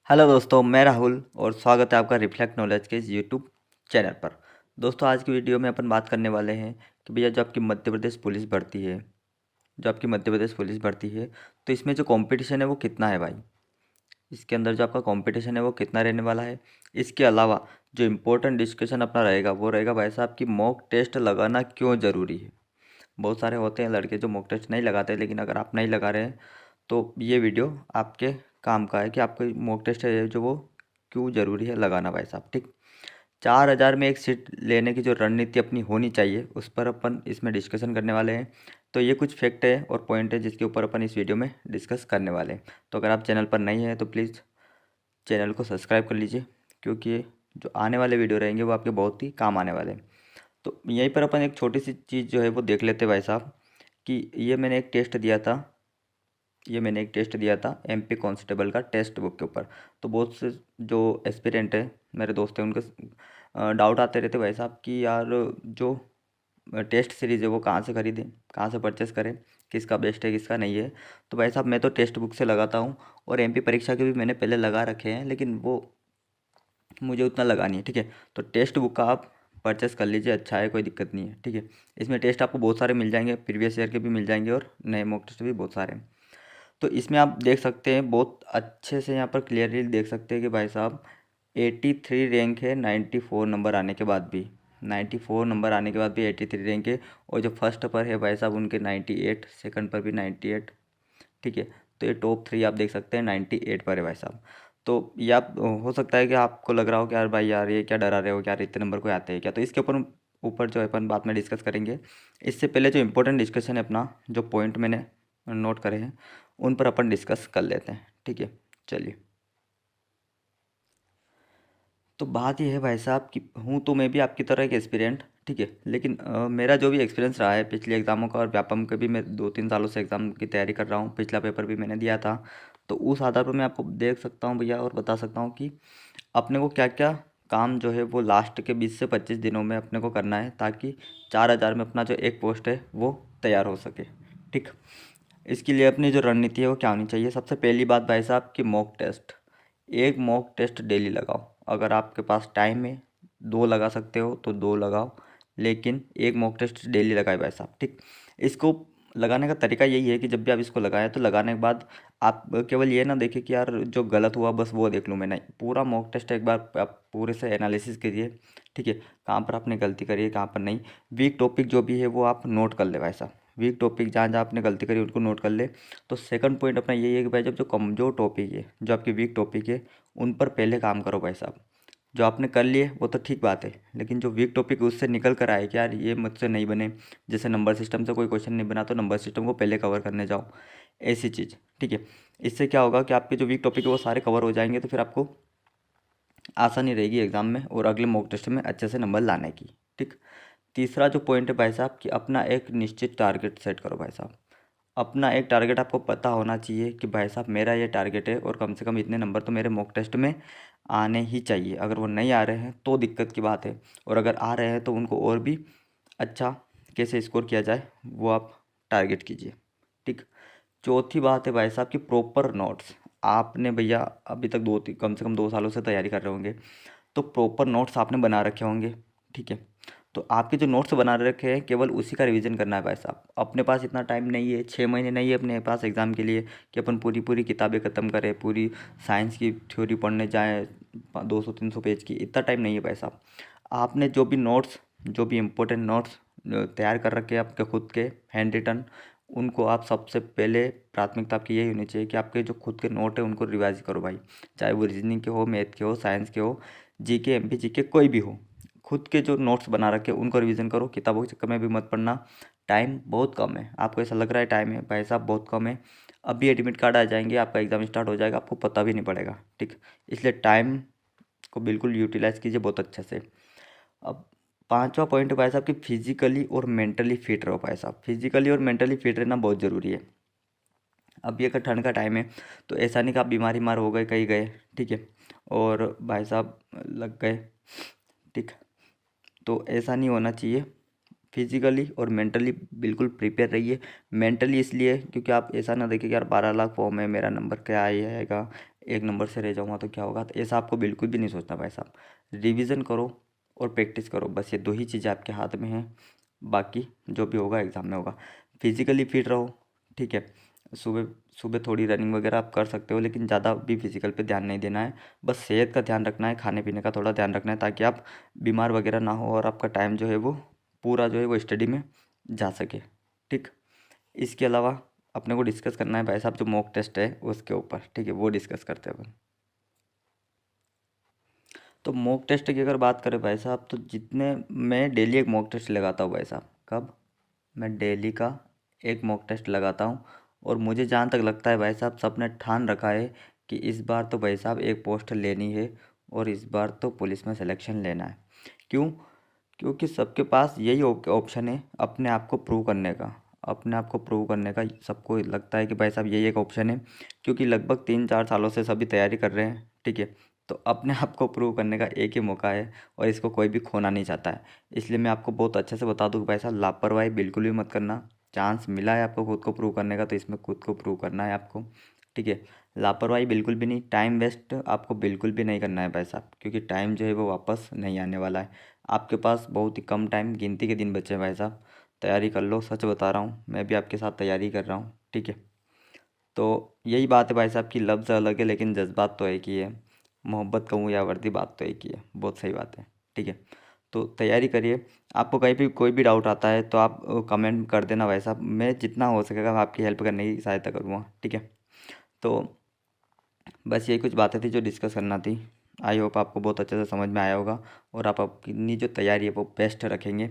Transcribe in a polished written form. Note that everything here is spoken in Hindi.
हेलो दोस्तों, मैं राहुल और स्वागत है आपका रिफ्लेक्ट नॉलेज के इस यूट्यूब चैनल पर। दोस्तों, आज की वीडियो में अपन बात करने वाले हैं कि भैया जो आपकी मध्य प्रदेश पुलिस भर्ती है, तो इसमें जो कंपटीशन है वो कितना है भाई। इसके अंदर जो आपका कंपटीशन है वो कितना रहने वाला है। इसके अलावा जो इम्पोर्टेंट डिस्कशन अपना रहेगा वो रहेगा भाई साहब कि मॉक टेस्ट लगाना क्यों ज़रूरी है। बहुत सारे होते हैं लड़के जो मॉक टेस्ट नहीं लगाते, लेकिन अगर आप नहीं लगा रहे हैं तो ये वीडियो आपके काम का है कि आपको मॉक टेस्ट है जो वो क्यों ज़रूरी है लगाना भाई साहब। ठीक, 4,000 में एक सीट लेने की जो रणनीति अपनी होनी चाहिए उस पर अपन इसमें डिस्कशन करने वाले हैं। तो ये कुछ फैक्ट है और पॉइंट है जिसके ऊपर अपन इस वीडियो में डिस्कस करने वाले हैं। तो अगर आप चैनल पर नहीं हैं तो प्लीज़ चैनल को सब्सक्राइब कर लीजिए, क्योंकि जो आने वाले वीडियो रहेंगे वो आपके बहुत ही काम आने वाले हैं। तो यहीं पर अपन एक छोटी सी चीज़ जो है वो देख लेते हैं भाई साहब कि ये मैंने एक टेस्ट दिया था एमपी कांस्टेबल का टेस्ट बुक के ऊपर। तो बहुत से जो एस्पिरेंट है, मेरे दोस्त हैं, उनके डाउट आते रहते भाई साहब कि यार जो टेस्ट सीरीज़ है वो कहाँ से खरीदें, कहाँ से परचेस करें, किसका बेस्ट है किसका नहीं है। तो भाई साहब मैं तो टेक्स्ट बुक से लगाता हूँ और एमपी परीक्षा के भी मैंने पहले लगा रखे हैं, लेकिन वो मुझे उतना लगा नहीं है। ठीक है, तो टेक्स्ट बुक का आप परचेस कर लीजिए, अच्छा है, कोई दिक्कत नहीं है। ठीक है, इसमें टेस्ट आपको बहुत सारे मिल जाएंगे, प्रीवियस ईयर के भी मिल जाएंगे और नए मॉक टेस्ट भी बहुत सारे हैं। तो इसमें आप देख सकते हैं बहुत अच्छे से, यहाँ पर क्लियरली देख सकते हैं कि भाई साहब 83 रैंक है 94 नंबर आने के बाद भी। 94 नंबर आने के बाद भी 83 रैंक है। और जो फर्स्ट पर है भाई साहब उनके 98, सेकंड पर भी 98। ठीक है, तो ये टॉप 3 आप देख सकते हैं 98 पर है भाई साहब। तो ये आप हो सकता है कि आपको लग रहा हो कि यार भाई यार ये क्या डरा रहे हो, क्या यार इतने नंबर को आते हैं क्या। तो इसके ऊपर ऊपर जो है अपन बाद में डिस्कस करेंगे। इससे पहले जो इंपॉर्टेंट डिस्कशन है अपना, जो पॉइंट मैंने नोट करे हैं उन पर अपन डिस्कस कर लेते हैं। ठीक है, चलिए। तो बात ये है भाई साहब कि हूँ तो मैं भी आपकी तरह एक एस्पिरेंट। ठीक है, लेकिन मेरा जो भी एक्सपीरियंस रहा है पिछले एग्ज़ामों का और व्यापम के भी, मैं 2-3 सालों से एग्ज़ाम की तैयारी कर रहा हूँ, पिछला पेपर भी मैंने दिया था। तो उस आधार पर मैं आपको देख सकता हूँ भैया और बता सकता हूँ कि अपने को क्या क्या काम जो है वो लास्ट के 20 से 25 दिनों में अपने को करना है, ताकि 4,000 में अपना जो एक पोस्ट है वो तैयार हो सके। ठीक, इसके लिए अपनी जो रणनीति है वो क्या होनी चाहिए। सबसे पहली बात भाई साहब कि मॉक टेस्ट, एक मॉक टेस्ट डेली लगाओ। अगर आपके पास टाइम है, दो लगा सकते हो तो दो लगाओ, लेकिन एक मॉक टेस्ट डेली लगाए भाई साहब। ठीक, इसको लगाने का तरीका यही है कि जब भी आप इसको लगाएं तो लगाने के बाद आप केवल ये ना देखें कि यार जो गलत हुआ बस वो देख लूँ मैं, नहीं, पूरा मॉक टेस्ट एक बार आप पूरे से एनालिसिस करिए। ठीक है, कहाँ पर आपने गलती करी है कहाँ पर नहीं। वीक टॉपिक जो भी है वो आप नोट कर ले भाई साहब, वीक टॉपिक जहाँ जहाँ आपने गलती करी उनको नोट कर ले। तो सेकंड पॉइंट अपना यही है कि भाई जब जो कमज़ोर टॉपिक है, जो आपकी वीक टॉपिक है, उन पर पहले काम करो भाई साहब। जो आपने कर लिए वो तो ठीक बात है, लेकिन जो वीक टॉपिक उससे निकल कर आए कि यार ये मुझसे नहीं बने, जैसे नंबर सिस्टम से कोई क्वेश्चन नहीं बना तो नंबर सिस्टम को पहले कवर करने जाओ, ऐसी चीज़। ठीक है, इससे क्या होगा कि आपके जो वीक टॉपिक है वो सारे कवर हो जाएंगे, तो फिर आपको आसानी रहेगी एग्ज़ाम में और अगले मॉक टेस्ट में अच्छे से नंबर लाने की। ठीक, तीसरा जो पॉइंट है भाई साहब कि अपना एक निश्चित टारगेट सेट करो भाई साहब। अपना एक टारगेट आपको पता होना चाहिए कि भाई साहब मेरा ये टारगेट है और कम से कम इतने नंबर तो मेरे मॉक टेस्ट में आने ही चाहिए। अगर वो नहीं आ रहे हैं तो दिक्कत की बात है, और अगर आ रहे हैं तो उनको और भी अच्छा कैसे स्कोर किया जाए वो आप टारगेट कीजिए। ठीक, चौथी बात है भाई साहब कि प्रॉपर नोट्स। आपने भैया अभी तक कम से कम 2 सालों से तैयारी कर रहे होंगे, तो प्रॉपर नोट्स आपने बना रखे होंगे। ठीक है, तो आपके जो नोट्स बना रखे हैं केवल उसी का रिवीजन करना है भाई साहब। अपने पास इतना टाइम नहीं है, 6 महीने नहीं है अपने पास एग्ज़ाम के लिए कि अपन पूरी पूरी किताबें ख़त्म करें, पूरी साइंस की थ्योरी पढ़ने जाएँ 200-300 पेज की, इतना टाइम नहीं है भाई साहब। आपने जो भी नोट्स, जो भी इम्पोर्टेंट नोट्स तैयार कर रखे हैं आपके खुद के हैंड रिटन, उनको आप सबसे पहले प्राथमिकता आपकी यही होनी चाहिए कि आपके जो खुद के नोट है उनको रिवाइज करो भाई। चाहे वो रीजनिंग के हो, मैथ के हो, साइंस के हो, जीके एमपी जीके कोई भी हो, खुद के जो नोट्स बना रखे हैं उनको रिवीजन करो। किताबों के चक्कर में भी मत पढ़ना। टाइम बहुत कम है, आपको ऐसा लग रहा है टाइम है, भाई साहब बहुत कम है। अभी एडमिट कार्ड आ जाएंगे, आपका एग्ज़ाम स्टार्ट हो जाएगा, आपको पता भी नहीं पड़ेगा। ठीक, इसलिए टाइम को बिल्कुल यूटिलाइज़ कीजिए बहुत अच्छे से। अब पांचवा पॉइंट है भाई साहब कि फिजिकली और मेंटली फिट रहो भाई साहब। फिजिकली और मेंटली फिट रहना बहुत ज़रूरी है। अभी अगर ठंड का टाइम है तो ऐसा नहीं कि आप बीमारी मार हो गए कहीं गए। ठीक है, और भाई साहब लग गए। ठीक, तो ऐसा नहीं होना चाहिए। फिजिकली और मेंटली बिल्कुल प्रिपेयर रहिए। मेंटली इसलिए क्योंकि आप ऐसा ना देखिए कि यार 12 लाख फॉर्म है, मेरा नंबर क्या आएगा, एक नंबर से रह जाऊँगा तो क्या होगा, तो ऐसा आपको बिल्कुल भी नहीं सोचना भाई साहब। रिवीजन करो और प्रैक्टिस करो, बस ये दो ही चीज़ें आपके हाथ में हैं। बाकी जो भी होगा एग्ज़ाम में होगा। फिजिकली फिट रहो, ठीक है। सुबह सुबह थोड़ी रनिंग वगैरह आप कर सकते हो, लेकिन ज़्यादा भी फिजिकल पे ध्यान नहीं देना है। बस सेहत का ध्यान रखना है, खाने पीने का थोड़ा ध्यान रखना है, ताकि आप बीमार वगैरह ना हो और आपका टाइम जो है वो पूरा जो है वो स्टडी में जा सके, ठीक। इसके अलावा अपने को डिस्कस करना है भाई साहब जो मॉक टेस्ट है उसके ऊपर, ठीक है, वो डिस्कस करते हैं अपन। तो मॉक टेस्ट की अगर बात करें भाई साहब, तो जितने मैं डेली एक मॉक टेस्ट लगाता हूँ भाई साहब। कब? मैं डेली का एक मॉक टेस्ट लगाता हूँ। और मुझे जहाँ तक लगता है भाई साहब, सबने ठान रखा है कि इस बार तो भाई साहब एक पोस्ट लेनी है और इस बार तो पुलिस में सिलेक्शन लेना है। क्यों? क्योंकि सबके पास यही ऑप्शन है अपने आप को प्रूव करने का। अपने आप को प्रूव करने का सबको लगता है कि भाई साहब यही एक ऑप्शन है, क्योंकि लगभग 3-4 सालों से सभी तैयारी कर रहे हैं, ठीक है। तो अपने आप को प्रूव करने का एक ही मौका है और इसको कोई भी खोना नहीं चाहता है। इसलिए मैं आपको बहुत अच्छे से बता दूं कि भाई साहब लापरवाही बिल्कुल भी मत करना। चांस मिला है आपको खुद को प्रूव करने का, तो इसमें खुद को प्रूव करना है आपको, ठीक है। लापरवाही बिल्कुल भी नहीं, टाइम वेस्ट आपको बिल्कुल भी नहीं करना है भाई साहब, क्योंकि टाइम जो है वो वापस नहीं आने वाला है। आपके पास बहुत ही कम टाइम, गिनती के दिन बचे हैं भाई साहब। तैयारी कर लो, सच बता रहा हूँ, मैं भी आपके साथ तैयारी कर रहा हूँ, ठीक है। तो यही बात है भाई साहब की लफ्ज़ अलग है लेकिन जज्बात तो एक ही है। मोहब्बत कहूँ या वर्दी, बात तो एक ही है। बहुत सही बात है, ठीक है। तो तैयारी करिए। आपको कहीं भी कोई भी डाउट आता है तो आप कमेंट कर देना भाई साहब, मैं जितना हो सकेगा मैं आपकी हेल्प करने की सहायता करूँगा, ठीक है। तो बस यही कुछ बातें थी जो डिस्कस करना थी। आई होप आपको बहुत अच्छे से समझ में आया होगा और आप अपनी जो तैयारी है वो बेस्ट रखेंगे।